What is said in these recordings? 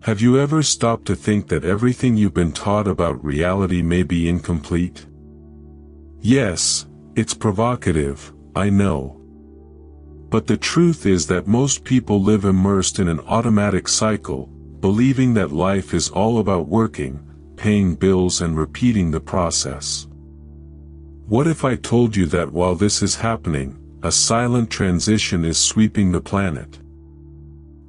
Have you ever stopped to think that everything you've been taught about reality may be incomplete? Yes, it's provocative, I know. But the truth is that most people live immersed in an automatic cycle, believing that life is all about working, paying bills and repeating the process. What if I told you that while this is happening, a silent transition is sweeping the planet?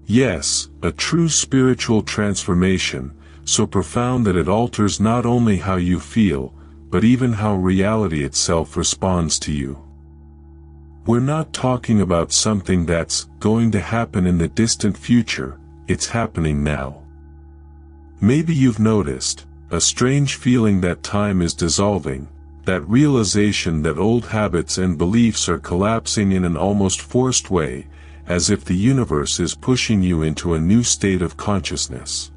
Yes, a true spiritual transformation, so profound that it alters not only how you feel, but even how reality itself responds to you. We're not talking about something that's going to happen in the distant future, it's happening now. Maybe you've noticed a strange feeling that time is dissolving, that realization that old habits and beliefs are collapsing in an almost forced way, as if the universe is pushing you into a new state of consciousness.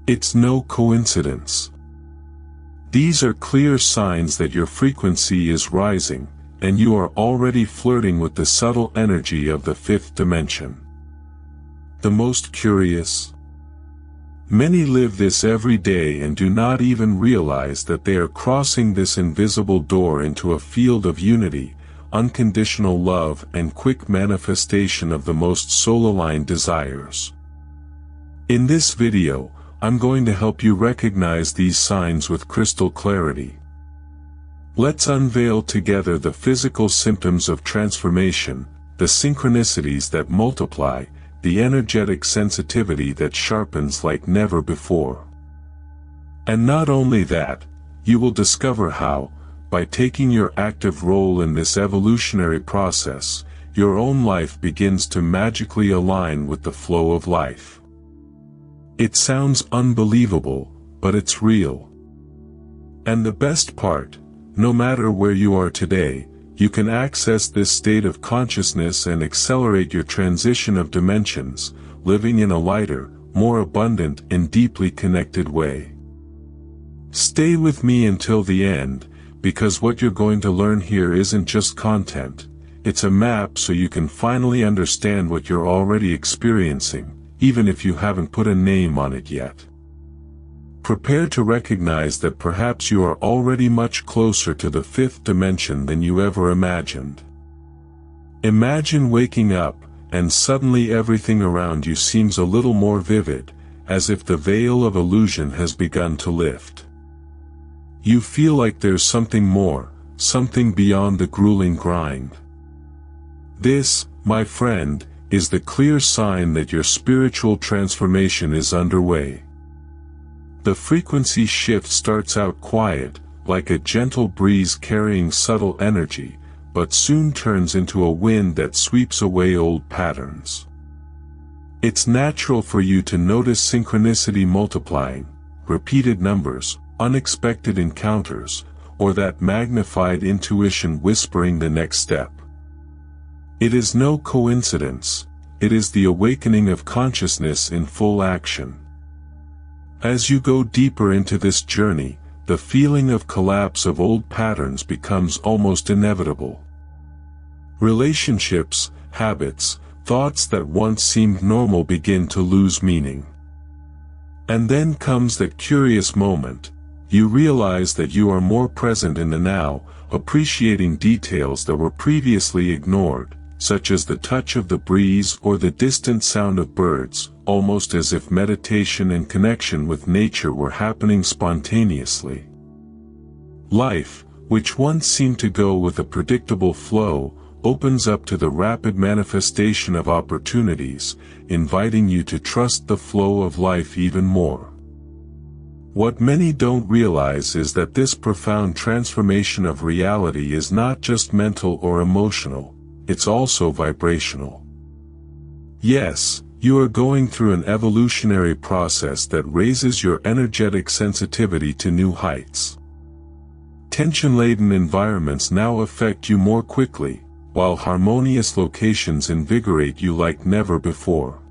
It's no coincidence. These are clear signs that your frequency is rising, and you are already flirting with the subtle energy of the fifth dimension. The most curious? Many live this every day and do not even realize that they are crossing this invisible door into a field of unity, unconditional love and quick manifestation of the most soul-aligned desires. In this video, I'm going to help you recognize these signs with crystal clarity. Let's unveil together the physical symptoms of transformation, the synchronicities that multiply, the energetic sensitivity that sharpens like never before. And not only that, you will discover how, by taking your active role in this evolutionary process, your own life begins to magically align with the flow of life. It sounds unbelievable, but it's real. And the best part, no matter where you are today, you can access this state of consciousness and accelerate your transition of dimensions, living in a lighter, more abundant and deeply connected way. Stay with me until the end, because what you're going to learn here isn't just content, it's a map so you can finally understand what you're already experiencing, even if you haven't put a name on it yet. Prepare to recognize that perhaps you are already much closer to the fifth dimension than you ever imagined. Imagine waking up, and suddenly everything around you seems a little more vivid, as if the veil of illusion has begun to lift. You feel like there's something more, something beyond the grueling grind. This, my friend, is the clear sign that your spiritual transformation is underway. The frequency shift starts out quiet, like a gentle breeze carrying subtle energy, but soon turns into a wind that sweeps away old patterns. It's natural for you to notice synchronicity multiplying, repeated numbers, unexpected encounters, or that magnified intuition whispering the next step. It is no coincidence, it is the awakening of consciousness in full action. As you go deeper into this journey, the feeling of collapse of old patterns becomes almost inevitable. Relationships, habits, thoughts that once seemed normal begin to lose meaning. And then comes that curious moment. You realize that you are more present in the now, appreciating details that were previously ignored, such as the touch of the breeze or the distant sound of birds, almost as if meditation and connection with nature were happening spontaneously. Life, which once seemed to go with a predictable flow, opens up to the rapid manifestation of opportunities, inviting you to trust the flow of life even more. What many don't realize is that this profound transformation of reality is not just mental or emotional, it's also vibrational. Yes, you are going through an evolutionary process that raises your energetic sensitivity to new heights. Tension-laden environments now affect you more quickly, while harmonious locations invigorate you like never before.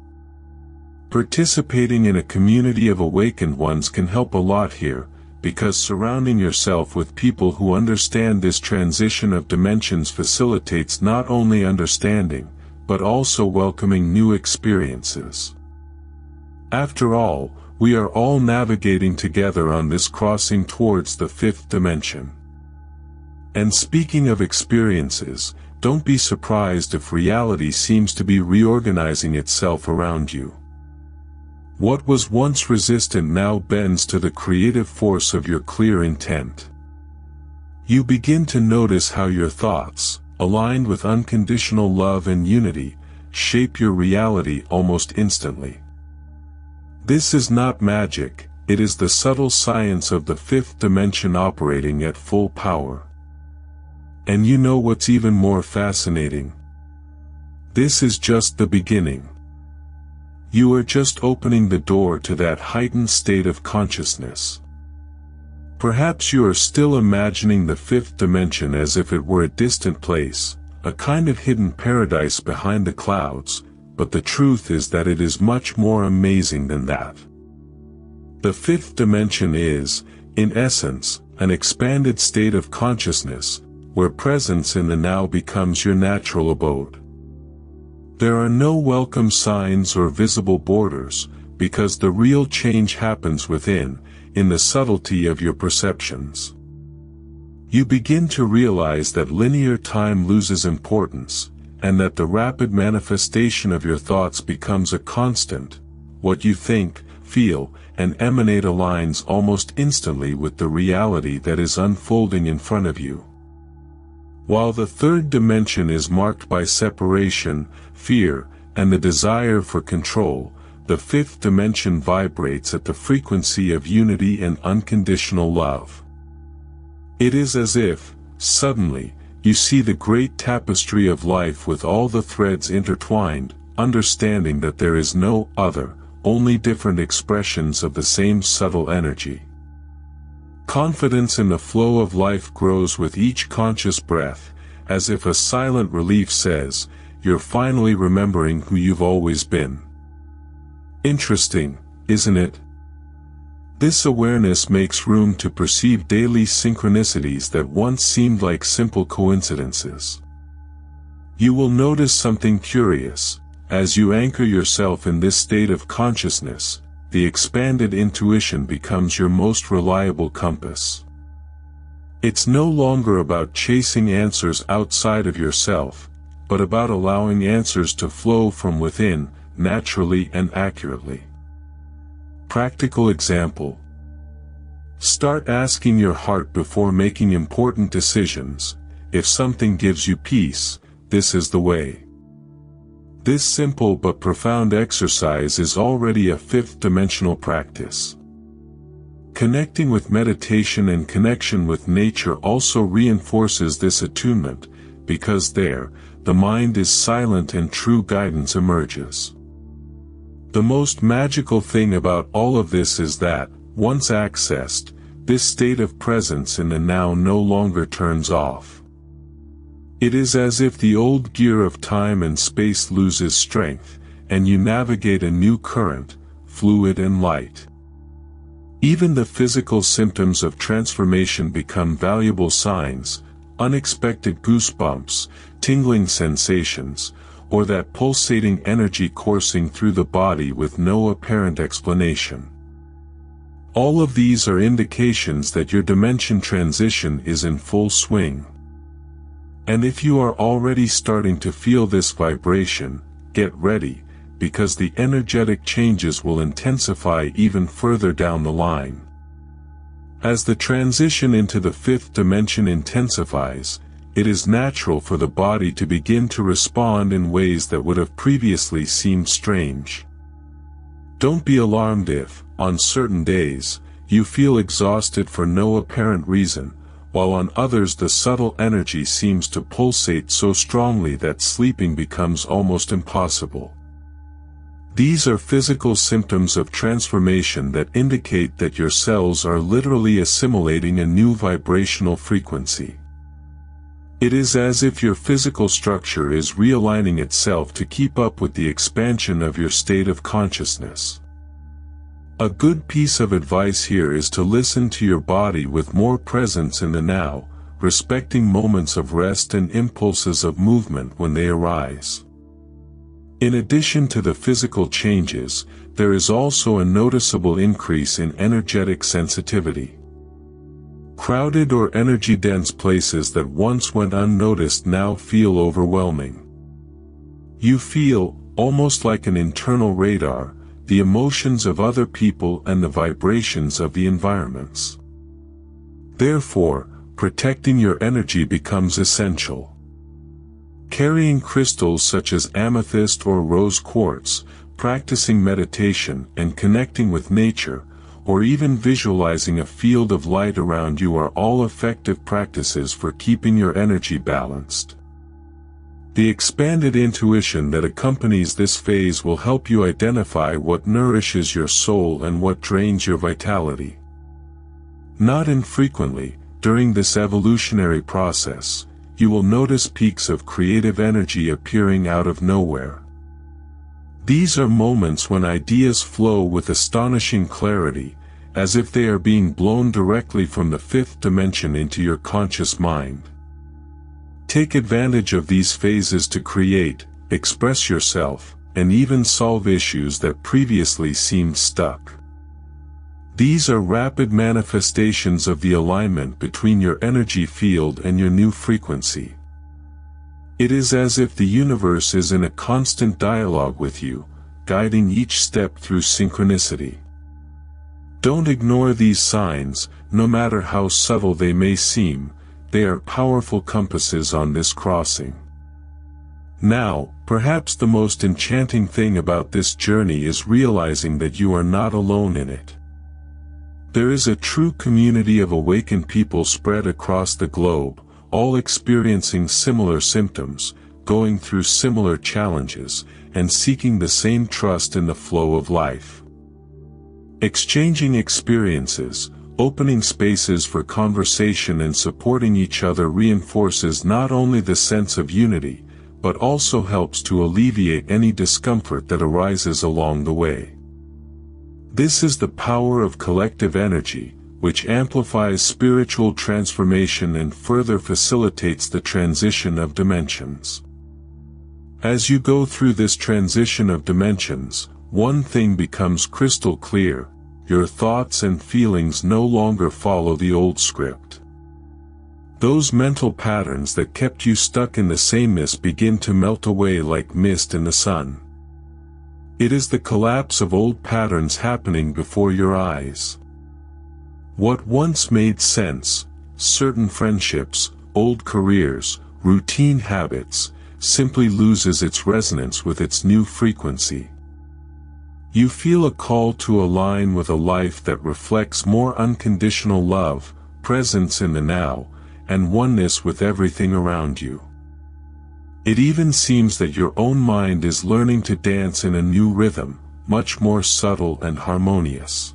Participating in a community of awakened ones can help a lot here, because surrounding yourself with people who understand this transition of dimensions facilitates not only understanding, but also welcoming new experiences. After all, we are all navigating together on this crossing towards the fifth dimension. And speaking of experiences, don't be surprised if reality seems to be reorganizing itself around you. What was once resistant now bends to the creative force of your clear intent. You begin to notice how your thoughts, aligned with unconditional love and unity, shape your reality almost instantly. This is not magic, it is the subtle science of the fifth dimension operating at full power. And you know what's even more fascinating? This is just the beginning. You are just opening the door to that heightened state of consciousness. Perhaps you are still imagining the fifth dimension as if it were a distant place, a kind of hidden paradise behind the clouds, but the truth is that it is much more amazing than that. The fifth dimension is, in essence, an expanded state of consciousness, where presence in the now becomes your natural abode. There are no welcome signs or visible borders, because the real change happens within, in the subtlety of your perceptions. You begin to realize that linear time loses importance, and that the rapid manifestation of your thoughts becomes a constant. What you think, feel, and emanate aligns almost instantly with the reality that is unfolding in front of you. While the third dimension is marked by separation, fear, and the desire for control, the fifth dimension vibrates at the frequency of unity and unconditional love. It is as if, suddenly, you see the great tapestry of life with all the threads intertwined, understanding that there is no other, only different expressions of the same subtle energy. Confidence in the flow of life grows with each conscious breath, as if a silent relief says, "You're finally remembering who you've always been." Interesting, isn't it? This awareness makes room to perceive daily synchronicities that once seemed like simple coincidences. You will notice something curious. As you anchor yourself in this state of consciousness, the expanded intuition becomes your most reliable compass. It's no longer about chasing answers outside of yourself, but about allowing answers to flow from within, naturally and accurately. Practical example. Start asking your heart before making important decisions, if something gives you peace, this is the way. This simple but profound exercise is already a fifth-dimensional practice. Connecting with meditation and connection with nature also reinforces this attunement, because there, the mind is silent and true guidance emerges. The most magical thing about all of this is that, once accessed, this state of presence in the now no longer turns off. It is as if the old gear of time and space loses strength, and you navigate a new current, fluid and light. Even the physical symptoms of transformation become valuable signs, unexpected goosebumps, tingling sensations, or that pulsating energy coursing through the body with no apparent explanation. All of these are indications that your dimension transition is in full swing. And if you are already starting to feel this vibration, get ready, because the energetic changes will intensify even further down the line. As the transition into the fifth dimension intensifies, it is natural for the body to begin to respond in ways that would have previously seemed strange. Don't be alarmed if, on certain days, you feel exhausted for no apparent reason, while on others the subtle energy seems to pulsate so strongly that sleeping becomes almost impossible. These are physical symptoms of transformation that indicate that your cells are literally assimilating a new vibrational frequency. It is as if your physical structure is realigning itself to keep up with the expansion of your state of consciousness. A good piece of advice here is to listen to your body with more presence in the now, respecting moments of rest and impulses of movement when they arise. In addition to the physical changes, there is also a noticeable increase in energetic sensitivity. Crowded or energy-dense places that once went unnoticed now feel overwhelming. You feel, almost like an internal radar, the emotions of other people and the vibrations of the environments. Therefore, protecting your energy becomes essential. Carrying crystals such as amethyst or rose quartz, practicing meditation and connecting with nature, or even visualizing a field of light around you are all effective practices for keeping your energy balanced. The expanded intuition that accompanies this phase will help you identify what nourishes your soul and what drains your vitality. Not infrequently, during this evolutionary process, you will notice peaks of creative energy appearing out of nowhere. These are moments when ideas flow with astonishing clarity, as if they are being blown directly from the fifth dimension into your conscious mind. Take advantage of these phases to create, express yourself, and even solve issues that previously seemed stuck. These are rapid manifestations of the alignment between your energy field and your new frequency. It is as if the universe is in a constant dialogue with you, guiding each step through synchronicity. Don't ignore these signs, no matter how subtle they may seem, they are powerful compasses on this crossing. Now, perhaps the most enchanting thing about this journey is realizing that you are not alone in it. There is a true community of awakened people spread across the globe, all experiencing similar symptoms, going through similar challenges, and seeking the same trust in the flow of life. Exchanging experiences, opening spaces for conversation and supporting each other reinforces not only the sense of unity, but also helps to alleviate any discomfort that arises along the way. This is the power of collective energy, which amplifies spiritual transformation and further facilitates the transition of dimensions. As you go through this transition of dimensions, one thing becomes crystal clear: your thoughts and feelings no longer follow the old script. Those mental patterns that kept you stuck in the sameness begin to melt away like mist in the sun. It is the collapse of old patterns happening before your eyes. What once made sense, certain friendships, old careers, routine habits, simply loses its resonance with its new frequency. You feel a call to align with a life that reflects more unconditional love, presence in the now, and oneness with everything around you. It even seems that your own mind is learning to dance in a new rhythm, much more subtle and harmonious.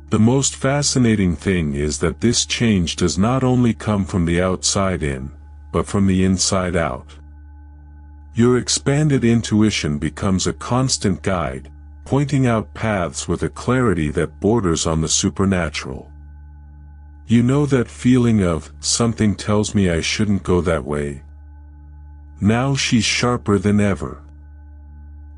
The most fascinating thing is that this change does not only come from the outside in, but from the inside out. Your expanded intuition becomes a constant guide, pointing out paths with a clarity that borders on the supernatural. You know that feeling of, something tells me I shouldn't go that way? Now she's sharper than ever.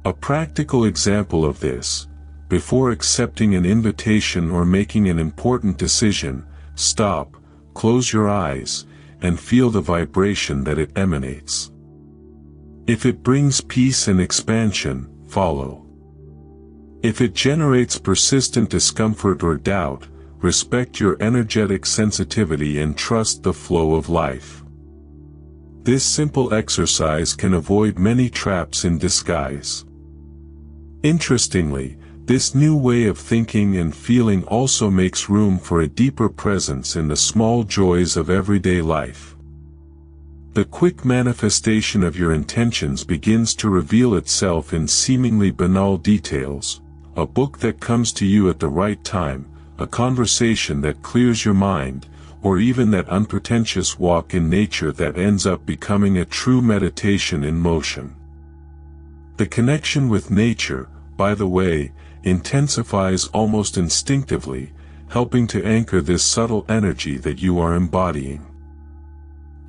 A practical example of this: before accepting an invitation or making an important decision, stop, close your eyes, and feel the vibration that it emanates. If it brings peace and expansion, follow. If it generates persistent discomfort or doubt, respect your energetic sensitivity and trust the flow of life. This simple exercise can avoid many traps in disguise. Interestingly, this new way of thinking and feeling also makes room for a deeper presence in the small joys of everyday life. The quick manifestation of your intentions begins to reveal itself in seemingly banal details: a book that comes to you at the right time, a conversation that clears your mind, or even that unpretentious walk in nature that ends up becoming a true meditation in motion. The connection with nature, by the way, intensifies almost instinctively, helping to anchor this subtle energy that you are embodying.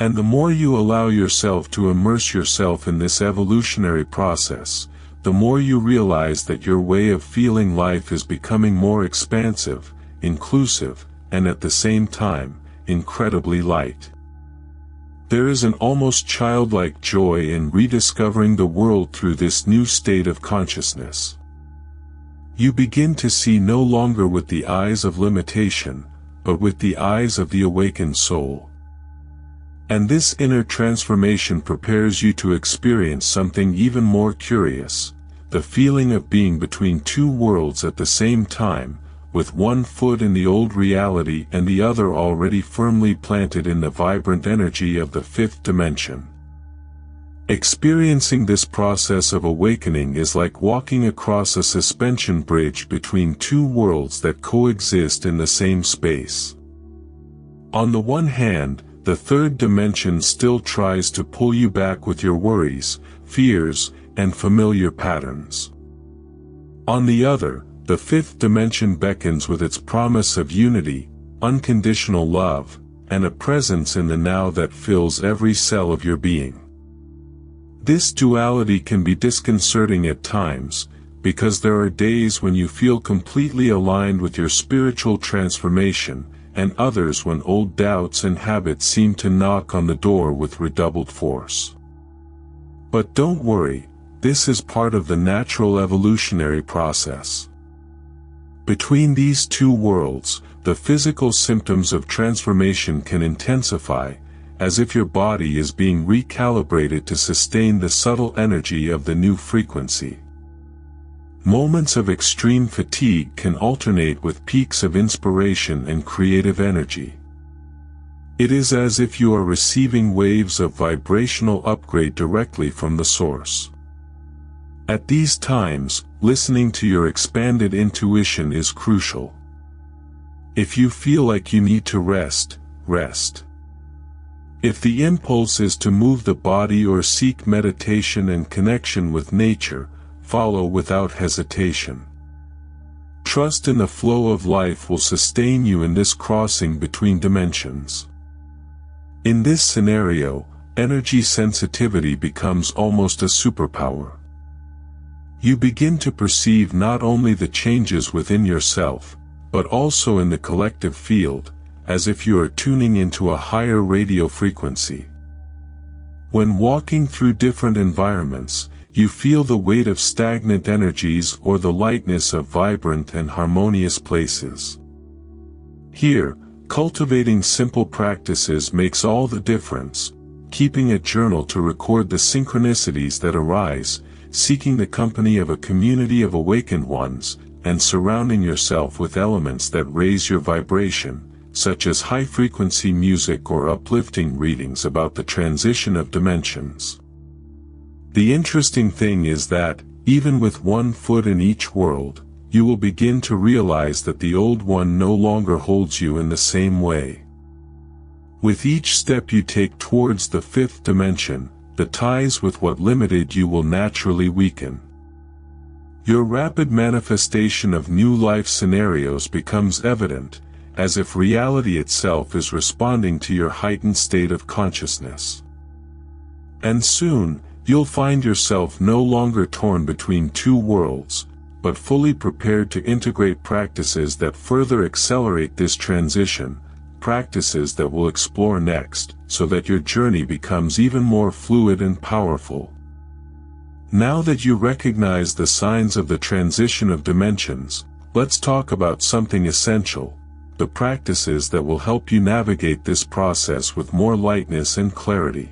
And the more you allow yourself to immerse yourself in this evolutionary process, the more you realize that your way of feeling life is becoming more expansive, inclusive, and at the same time, incredibly light. There is an almost childlike joy in rediscovering the world through this new state of consciousness. You begin to see no longer with the eyes of limitation, but with the eyes of the awakened soul. And this inner transformation prepares you to experience something even more curious, the feeling of being between two worlds at the same time, with one foot in the old reality and the other already firmly planted in the vibrant energy of the fifth dimension. Experiencing this process of awakening is like walking across a suspension bridge between two worlds that coexist in the same space. On the one hand, the third dimension still tries to pull you back with your worries, fears, and familiar patterns. On the other, the fifth dimension beckons with its promise of unity, unconditional love, and a presence in the now that fills every cell of your being. This duality can be disconcerting at times, because there are days when you feel completely aligned with your spiritual transformation, and others when old doubts and habits seem to knock on the door with redoubled force. But don't worry, this is part of the natural evolutionary process. Between these two worlds, the physical symptoms of transformation can intensify, as if your body is being recalibrated to sustain the subtle energy of the new frequency. Moments of extreme fatigue can alternate with peaks of inspiration and creative energy. It is as if you are receiving waves of vibrational upgrade directly from the source. At these times, listening to your expanded intuition is crucial. If you feel like you need to rest, rest. If the impulse is to move the body or seek meditation and connection with nature, follow without hesitation. Trust in the flow of life will sustain you in this crossing between dimensions. In this scenario, energy sensitivity becomes almost a superpower. You begin to perceive not only the changes within yourself, but also in the collective field, as if you are tuning into a higher radio frequency. When walking through different environments, you feel the weight of stagnant energies or the lightness of vibrant and harmonious places. Here, cultivating simple practices makes all the difference, keeping a journal to record the synchronicities that arise, seeking the company of a community of awakened ones, and surrounding yourself with elements that raise your vibration, such as high-frequency music or uplifting readings about the transition of dimensions. The interesting thing is that, even with one foot in each world, you will begin to realize that the old one no longer holds you in the same way. With each step you take towards the fifth dimension, the ties with what limited you will naturally weaken. Your rapid manifestation of new life scenarios becomes evident, as if reality itself is responding to your heightened state of consciousness. And soon, you'll find yourself no longer torn between two worlds, but fully prepared to integrate practices that further accelerate this transition, practices that we'll explore next, so that your journey becomes even more fluid and powerful. Now that you recognize the signs of the transition of dimensions, let's talk about something essential, the practices that will help you navigate this process with more lightness and clarity.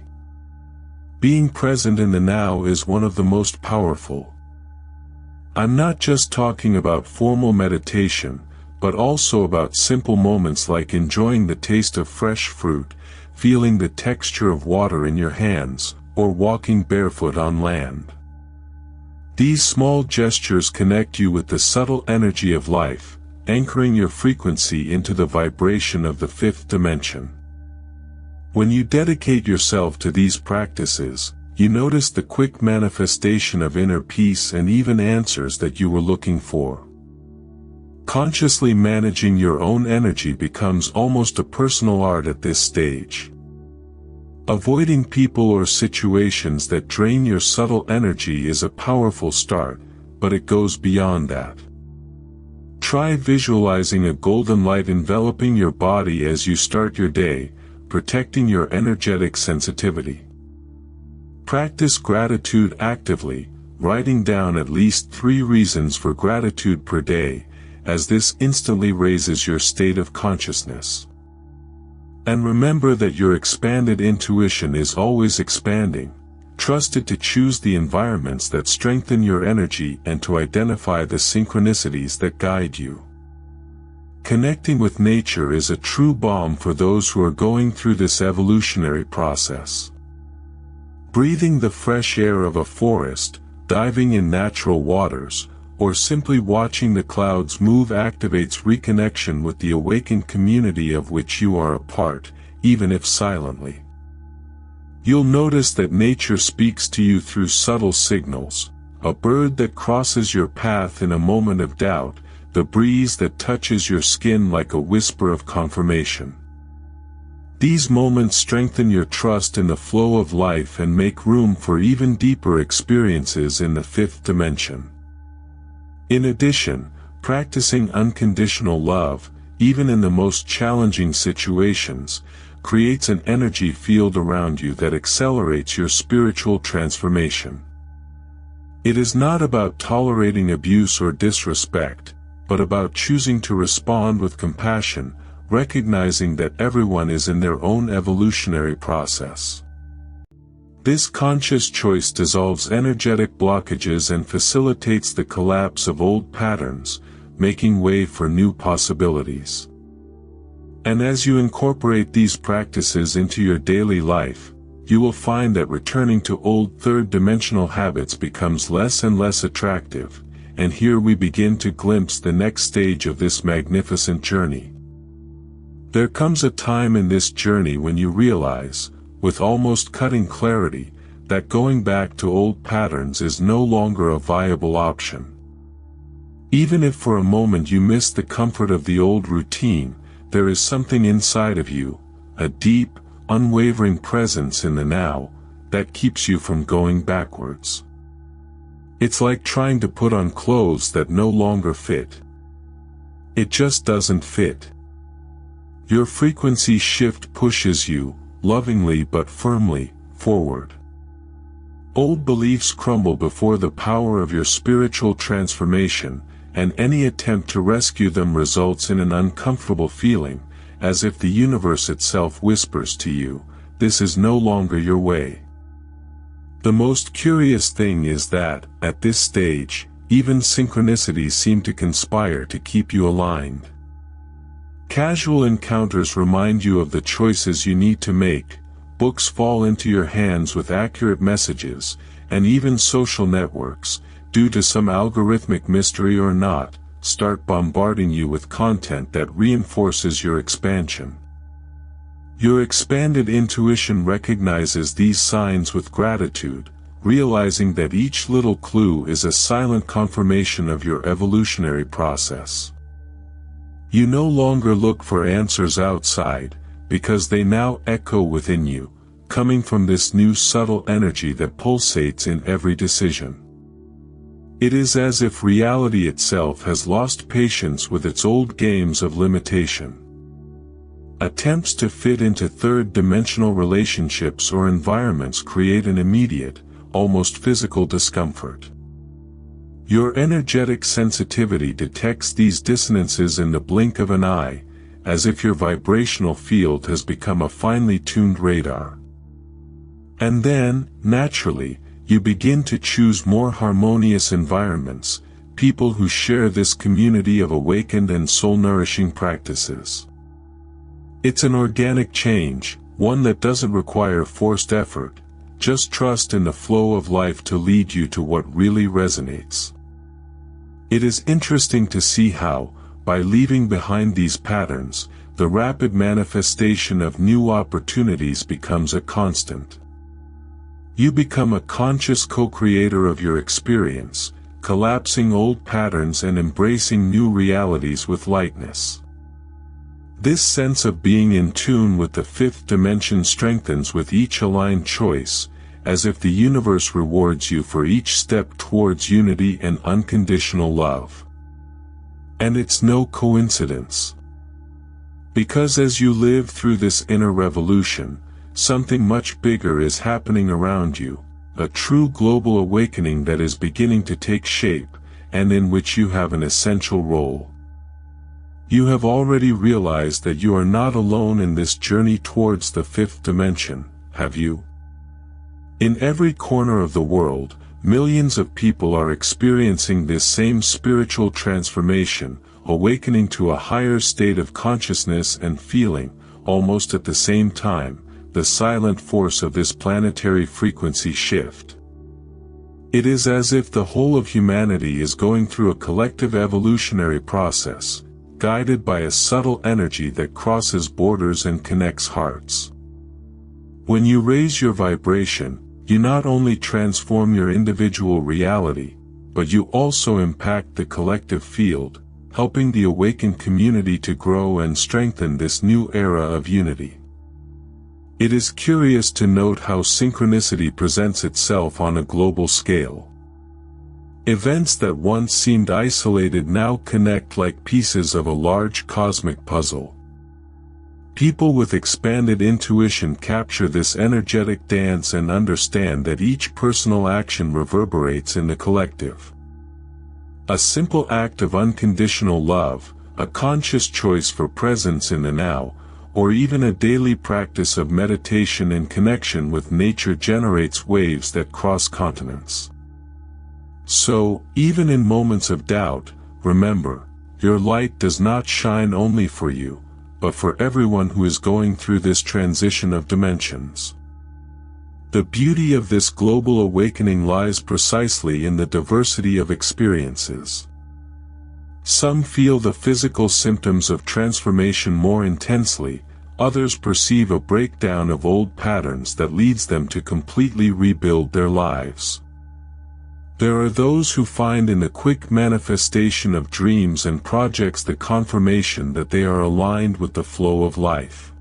Being present in the now is one of the most powerful. I'm not just talking about formal meditation, but also about simple moments like enjoying the taste of fresh fruit, feeling the texture of water in your hands, or walking barefoot on land. These small gestures connect you with the subtle energy of life, anchoring your frequency into the vibration of the fifth dimension. When you dedicate yourself to these practices, you notice the quick manifestation of inner peace and even answers that you were looking for. Consciously managing your own energy becomes almost a personal art at this stage. Avoiding people or situations that drain your subtle energy is a powerful start, but it goes beyond that. Try visualizing a golden light enveloping your body as you start your day, protecting your energetic sensitivity. Practice gratitude actively, writing down at least 3 reasons for gratitude per day, as this instantly raises your state of consciousness. And remember that your expanded intuition is always expanding. Trust it to choose the environments that strengthen your energy and to identify the synchronicities that guide you. Connecting with nature is a true balm for those who are going through this evolutionary process. Breathing the fresh air of a forest, diving in natural waters, or simply watching the clouds move activates reconnection with the awakened community of which you are a part, even if silently. You'll notice that nature speaks to you through subtle signals: a bird that crosses your path in a moment of doubt, the breeze that touches your skin like a whisper of confirmation. These moments strengthen your trust in the flow of life and make room for even deeper experiences in the 5th dimension. In addition, practicing unconditional love, even in the most challenging situations, creates an energy field around you that accelerates your spiritual transformation. It is not about tolerating abuse or disrespect, but about choosing to respond with compassion, recognizing that everyone is in their own evolutionary process. This conscious choice dissolves energetic blockages and facilitates the collapse of old patterns, making way for new possibilities. And as you incorporate these practices into your daily life, you will find that returning to old 3rd-dimensional habits becomes less and less attractive, and here we begin to glimpse the next stage of this magnificent journey. There comes a time in this journey when you realize, with almost cutting clarity, that going back to old patterns is no longer a viable option. Even if for a moment you miss the comfort of the old routine, there is something inside of you, a deep, unwavering presence in the now, that keeps you from going backwards. It's like trying to put on clothes that no longer fit. It just doesn't fit. Your frequency shift pushes you, lovingly but firmly, forward. Old beliefs crumble before the power of your spiritual transformation, and any attempt to rescue them results in an uncomfortable feeling, as if the universe itself whispers to you, "This is no longer your way." The most curious thing is that, at this stage, even synchronicities seem to conspire to keep you aligned. Casual encounters remind you of the choices you need to make, books fall into your hands with accurate messages, and even social networks, due to some algorithmic mystery or not, start bombarding you with content that reinforces your expansion. Your expanded intuition recognizes these signs with gratitude, realizing that each little clue is a silent confirmation of your evolutionary process. You no longer look for answers outside, because they now echo within you, coming from this new subtle energy that pulsates in every decision. It is as if reality itself has lost patience with its old games of limitation. Attempts to fit into 3rd-dimensional relationships or environments create an immediate, almost physical discomfort. Your energetic sensitivity detects these dissonances in the blink of an eye, as if your vibrational field has become a finely tuned radar. And then, naturally, you begin to choose more harmonious environments, people who share this community of awakened and soul-nourishing practices. It's an organic change, one that doesn't require forced effort, just trust in the flow of life to lead you to what really resonates. It is interesting to see how, by leaving behind these patterns, the rapid manifestation of new opportunities becomes a constant. You become a conscious co-creator of your experience, collapsing old patterns and embracing new realities with lightness. This sense of being in tune with the fifth dimension strengthens with each aligned choice, as if the universe rewards you for each step towards unity and unconditional love. And it's no coincidence. Because as you live through this inner revolution, something much bigger is happening around you, a true global awakening that is beginning to take shape, and in which you have an essential role. You have already realized that you are not alone in this journey towards the fifth dimension, have you? In every corner of the world, millions of people are experiencing this same spiritual transformation, awakening to a higher state of consciousness and feeling, almost at the same time, the silent force of this planetary frequency shift. It is as if the whole of humanity is going through a collective evolutionary process, guided by a subtle energy that crosses borders and connects hearts. When you raise your vibration, you not only transform your individual reality, but you also impact the collective field, helping the awakened community to grow and strengthen this new era of unity. It is curious to note how synchronicity presents itself on a global scale. Events that once seemed isolated now connect like pieces of a large cosmic puzzle. People with expanded intuition capture this energetic dance and understand that each personal action reverberates in the collective. A simple act of unconditional love, a conscious choice for presence in the now, or even a daily practice of meditation and connection with nature generates waves that cross continents. So, even in moments of doubt, remember, your light does not shine only for you, but for everyone who is going through this transition of dimensions. The beauty of this global awakening lies precisely in the diversity of experiences. Some feel the physical symptoms of transformation more intensely, others perceive a breakdown of old patterns that leads them to completely rebuild their lives. There are those who find in the quick manifestation of dreams and projects the confirmation that they are aligned with the flow of life.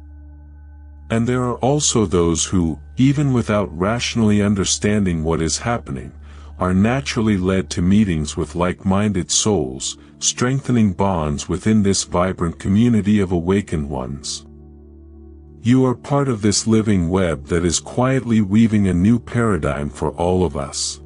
And there are also those who, even without rationally understanding what is happening, are naturally led to meetings with like-minded souls, strengthening bonds within this vibrant community of awakened ones. You are part of this living web that is quietly weaving a new paradigm for all of us.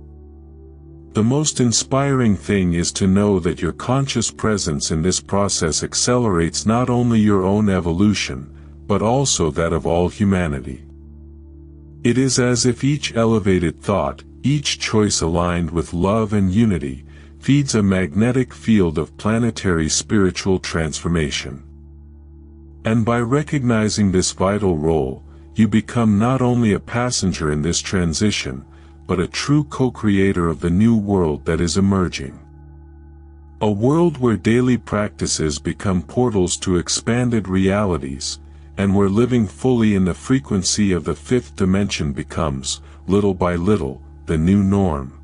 The most inspiring thing is to know that your conscious presence in this process accelerates not only your own evolution, but also that of all humanity. It is as if each elevated thought, each choice aligned with love and unity, feeds a magnetic field of planetary spiritual transformation. And by recognizing this vital role, you become not only a passenger in this transition, but a true co-creator of the new world that is emerging. A world where daily practices become portals to expanded realities, and where living fully in the frequency of the fifth dimension becomes, little by little, the new norm.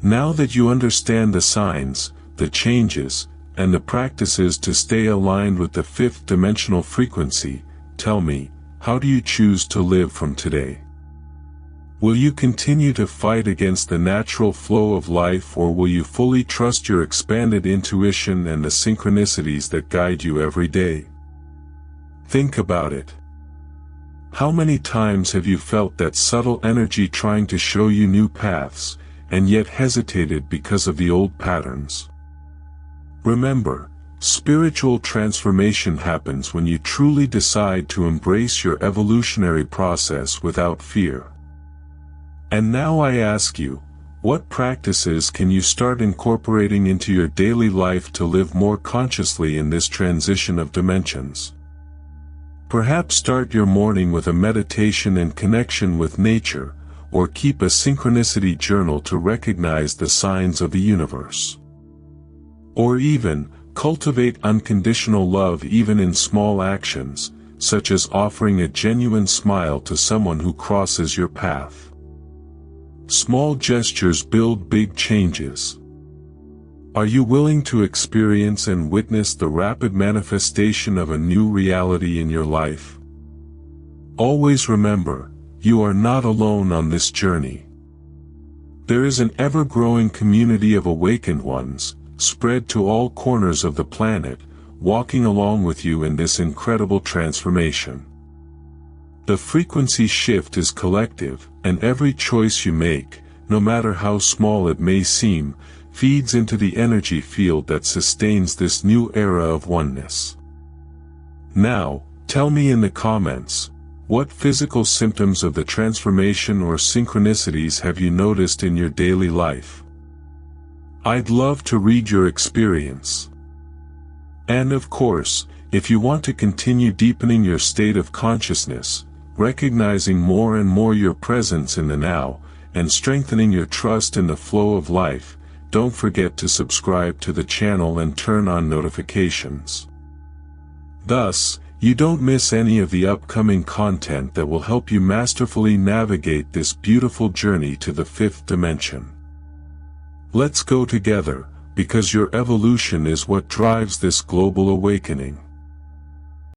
Now that you understand the signs, the changes, and the practices to stay aligned with the fifth dimensional frequency, tell me, how do you choose to live from today? Will you continue to fight against the natural flow of life, or will you fully trust your expanded intuition and the synchronicities that guide you every day? Think about it. How many times have you felt that subtle energy trying to show you new paths, and yet hesitated because of the old patterns? Remember, spiritual transformation happens when you truly decide to embrace your evolutionary process without fear. And now I ask you, what practices can you start incorporating into your daily life to live more consciously in this transition of dimensions? Perhaps start your morning with a meditation and connection with nature, or keep a synchronicity journal to recognize the signs of the universe. Or even, cultivate unconditional love even in small actions, such as offering a genuine smile to someone who crosses your path. Small gestures build big changes. Are you willing to experience and witness the rapid manifestation of a new reality in your life? Always remember, you are not alone on this journey. There is an ever-growing community of awakened ones, spread to all corners of the planet, walking along with you in this incredible transformation. The frequency shift is collective, and every choice you make, no matter how small it may seem, feeds into the energy field that sustains this new era of oneness. Now, tell me in the comments, what physical symptoms of the transformation or synchronicities have you noticed in your daily life? I'd love to read your experience. And of course, if you want to continue deepening your state of consciousness, recognizing more and more your presence in the now, and strengthening your trust in the flow of life, don't forget to subscribe to the channel and turn on notifications. Thus, you don't miss any of the upcoming content that will help you masterfully navigate this beautiful journey to the fifth dimension. Let's go together, because your evolution is what drives this global awakening.